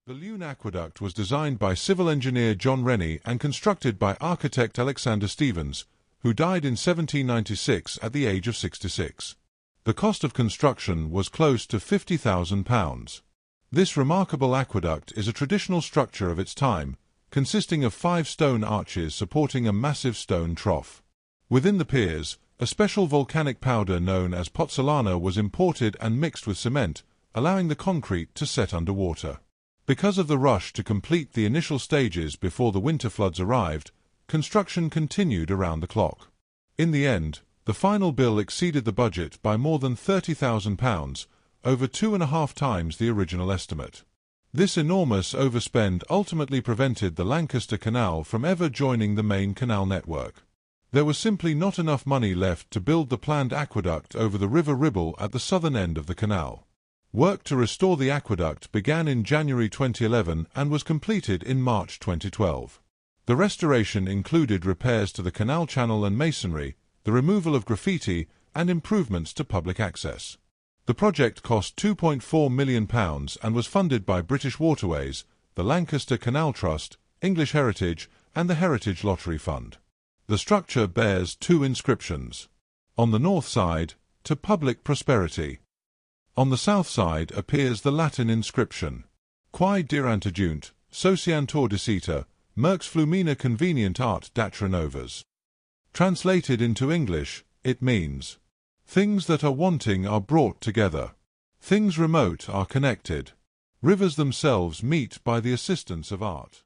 The Lune Aqueduct was designed by civil engineer John Rennie and constructed by architect Alexander Stevens, who died in 1796 at the age of 66. The cost of construction was close to £50,000. This remarkable aqueduct is a traditional structure of its time, consisting of 5 stone arches supporting a massive stone trough. Within the piers, a special volcanic powder known as pozzolana was imported and mixed with cement, allowing the concrete to set underwater. Because of the rush to complete the initial stages before the winter floods arrived, construction continued around the clock. In the end, the final bill exceeded the budget by more than £30,000, over 2.5 times the original estimate. This enormous overspend ultimately prevented the Lancaster Canal from ever joining the main canal network. There was simply not enough money left to build the planned aqueduct over the River Ribble at the southern end of the canal. Work to restore the aqueduct began in January 2011 and was completed in March 2012. The restoration included repairs to the canal channel and masonry, the removal of graffiti, and improvements to public access. The project cost £2.4 million and was funded by British Waterways, the Lancaster Canal Trust, English Heritage, and the Heritage Lottery Fund. The structure bears 2 inscriptions. On the north side, "To Public Prosperity." On the south side appears the Latin inscription, Quae dirant agiunt, sociantor dicita, merx flumina convenient art datra novas. Translated into English, it means, things that are wanting are brought together. Things remote are connected. Rivers themselves meet by the assistance of art.